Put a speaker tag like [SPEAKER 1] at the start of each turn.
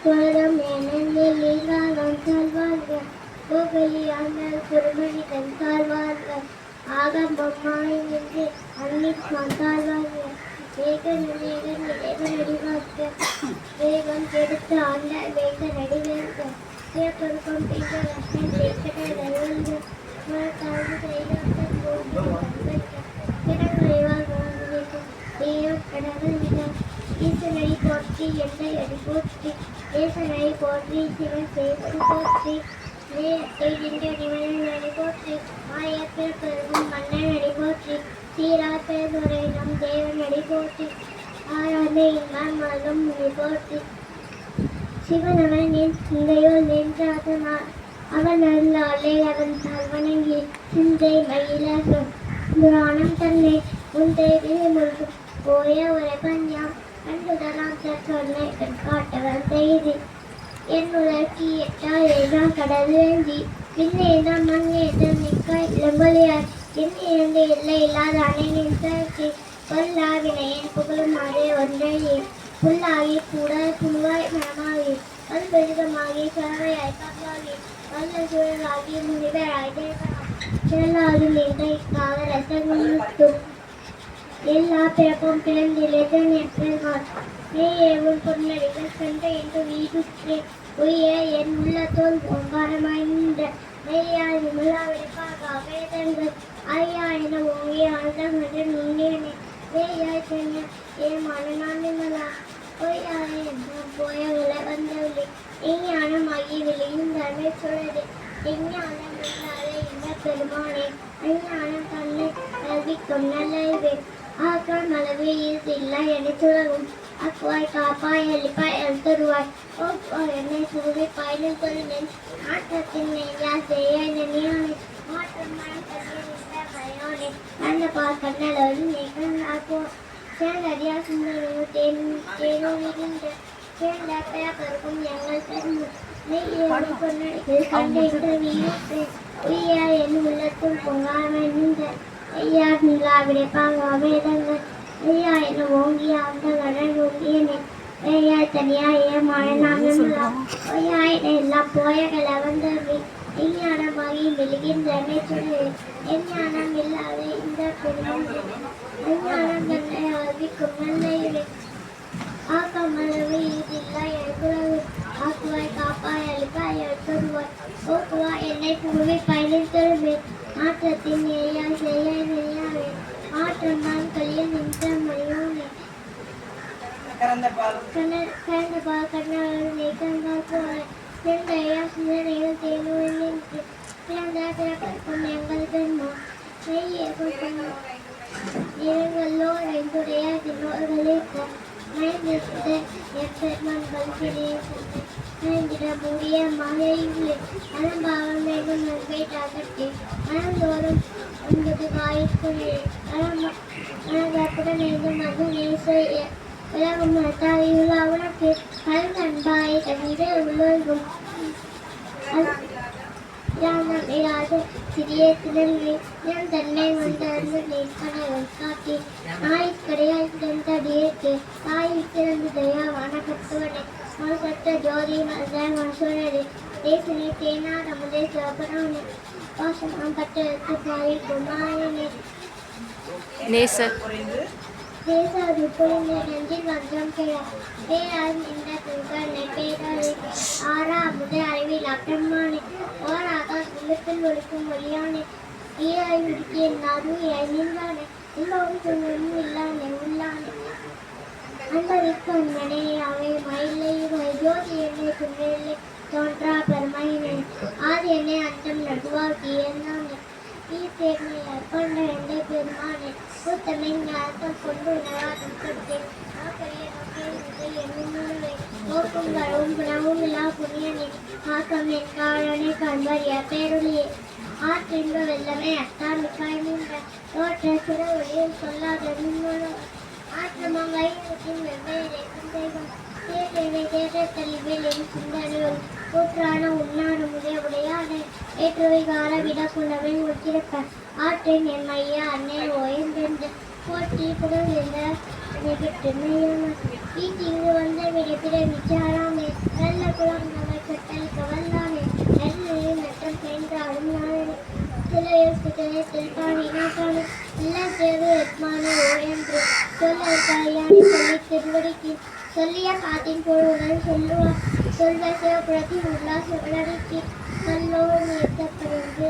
[SPEAKER 1] தொழுதும் ஏனெனில் நீங்காலம் சொல்வார்கள் கோகலியாண்டால் குருமனிதன் தாழ்வார்கள் ஆகம்பமாய் நின்று அன்னித்மான் தாழ்வார்கள் வேகன் அடிவார்க்க வேகம் கெடுத்து ஆண்டால் வேக நடிவேற்க சிவப்பொருக்கம் பெய்த ரசம் வேக்கட ரயில்கள் தாழ்வு கைகாட்டம் போது கிடக்குறைவால் வாழ்ந்திருக்கும் தேவம் கடவுள் விடம் ஈசனடி போற்றி எந்தை அடி போற்றி தேசனடி போற்றி சிவன் சேவன் போற்றி செய்கின்ற நிமலன் அடி போற்றி மாயத்தில் பெருகும் மன்னன் அடி போற்றி சீராத்துறை நம் தேவன் அடி போற்றி ஆராதனை இன்மான் மகம் அடி போற்றி சிவனவன் என் சிந்தையோல் நின்றாதனார் அவன் அருளாலே அவன் வணங்கி சிந்தை மயில புராணம் தன்னை உன் தேவி முழுகும் போய ஒரு பஞ்சாம் அன்புதலாம் சொன்னை காட்டவன் செய்தி என் உலர்ச்சி எட்டால் ஏதான் கடல் வேண்டி பின்னேதான் மண்ணேதான் நிற்க இளம்பொலியார் என் இழந்து இல்லை இல்லாத அணையின் சாட்சி கொல்லாவினை என் புகழுமாறே ஒன்றையே புல்லாகி கூட புழுவாய் மனமாகி பல் பெருகமாகி சரவையாய் பங்காகி வல்ல சூழலாகி முனிவராய் திரளாகி நின்ற இக்கால ரசமுத்தும் எல்லா பிறப்பும் பிறந்திலேதான் எப்பெருமான் நீயே உன் பொன்னடிகள் சென்ற என்று வீடுற்றே உய என் உள்ளத்தோல் ஓங்காரமாய் நின்ற மெய்யாய் விமலா விடுப்பாக வேதங்கள் ஐயா என ஓங்கிய ஆழ்ந்த நுண்ணியனே வேயாய் சென்ன ஏ மனநான் விமலா பொய்யாரே என்றான் போய உல வந்தவில்லை எஞ்ஞானமாகி விளையும் தன்மை சுழது எஞ்ஞானம் இல்லாதே இந்த பெருமானே அஞ்ஞானம் தன்னை கல்விக்கும் நல்லவே ஆக்கால் மலவே இல்லை என சுழவும் அக்குவாய் காப்பாய் அளிப்பாய் அழுத்தருவாய் ஓப்பாய் என்னை சுருவி பயணம் கொள்ளும் ஆட்டத்தின் நெய்யா செய்ய நினையானே மாற்றம் மனம் கல்வி பயோனே கண்ட பால் கண்ணளவு நீக்கம் ஆக்கோ சேந்தடியா சுந்தரமோ தேனோவிகின்ற சேர்ந்த பேப்பருக்கும் எங்கள் பெருமு நெய்யோடு பொன்னடிகள் கண்டின்ற வீரத்தை உய்யா என் உள்ளத்தும் பொங்காமை நின்ற ஐயா நிலா விடைப்பாங்க வேதங்கள் ஐயா என ஓங்கிய அந்த கடல் ஓங்கியனே ஐயா தனியா ஏமான நாமலா ஐயா என எல்லாம் போய கலவந்தவி எஞ்ஞானமாகி மெழுகின்றனை சொல்லு எஞ்ஞானம் இல்லாத இந்த பெருமொழி எஞ்ஞானம் தன்னை அறிவிக்கும் நல்ல ஆக்கமளவு இதில்லா எனக்குறவு ஆக்குவாய் காப்பாய் அழிப்பாய் எழுத்தருவாய் ஓக்குவாய் என்னை புகழை பயணித்தருமே மாற்றத்தின் ஏயா செய்ய நெய்யாவே மாற்றம் தான் கலிய நின்ற மணியோனே கறந்த பால் கண்ணால் நீக்கங்கள் போல செந்தையா சிந்தனைகள் தேனுவில் நின்று பிறந்த பிறப்பிற்கும் எங்கள் பெண்மோ நெய்யே நிறங்களோ ஐந்துடைய தினோர்களுக்கு மறைந்திருந்த எப்பெருமான் பல்கிலேயே மறைந்திட முடிய மகையிலே அலம்பாவம் வேண்டும் நன்மை தகட்டி மனந்தோறும் 9 காய்க்குள்ளே மனதாக்குடன் எழுதும் அது நேச உலகம் மத்தாவியுள்ள உனக்கு கல் நண்பாய் தன்னிட உள்ளோரும் யானம் இராது சிறிய திணறி நான் தன்னை வந்தறிந்து நேர்கனை காட்டி நாய்க்கடையாய் தடியேற்று தாய் திறந்து தயா வணக்கத்துவனை மறுசட்ட ஜோதி மசோனே தேசனை தேனா நமதே சிவபுராணே வாசனம் பட்டெடுத்து பாரி குமாரனே நேசர் தேசாது புரிந்த நெஞ்சில் வஞ்சம் கிழ பேரால் நின்ற புகழ் பேராலே ஆறா அமுத அறிவில் அட்டம்மானே ஓராக உள்ளத்தில் ஒழிக்கும் ஒளியானே ஈராய் உடுக்கிய நறுவியாய் நின்றானே எல்லோரும் துன்பமும் இல்லானே உள்ளானே அன்பருக்கு அன்பனே அவை மயிலை ஜோதி என்னை துணையிலே தோன்றா பெருமையினே ஆதி என்னை அந்தம் நடுவாக்கி இருந்தானே ஈசேர்மை அற்பண்ட எந்தை பெருமானே கூத்தமை ஞானத்தம் கொண்டு உணவாதம் கொடுத்தேன் பெரிய நோக்கிய என்னும் ஓக்கும் வரவும் புனவும் இல்லா புண்ணியனே ஆக்கம் என் காழனை கண்பறிய பேருளியே ஆற்றின்ப வெள்ளமே அத்தாமிக்காய் நின்ற தோற்ற சுட ஒளியில் சொல்லாத மின்னோடு ஆற்றமாம் வயிற்றின் வெவ்வேறு தெய்வம் தேவை தேட தெளிவில் என் சிந்தனையுள் கூற்றான உண்ணான முறை உடையானே ஏற்றுவைகார விடக்குள்ளவை ஒத்திருப்ப ஆற்றின் என் மையா அன்னை ஓய்ந்தென்று போற்றி புகழ்ந்த நெகிட்டுமையாமல் வீட்டு இங்கு வந்த விட பிற விசாராமே நல்ல குளம் நம்மை கட்டளிக்க வல்லாமே நெல்லையும் நட்டம் சென்றாலும் நானே சிலையில் சிதறத்தில் பாடினாக்கான எல்லா தேவை எத்மான ஓயன்று சொல்ல தாயானி சொல்லி திருவடிக்கு சொல்லிய காத்தின் பொழுதுடன் சொல்லுவார் சொல்வ சிவபுரத்தின் உல்லாச விளக்கு சொல்லோடு நிறுத்தப்படுகிறது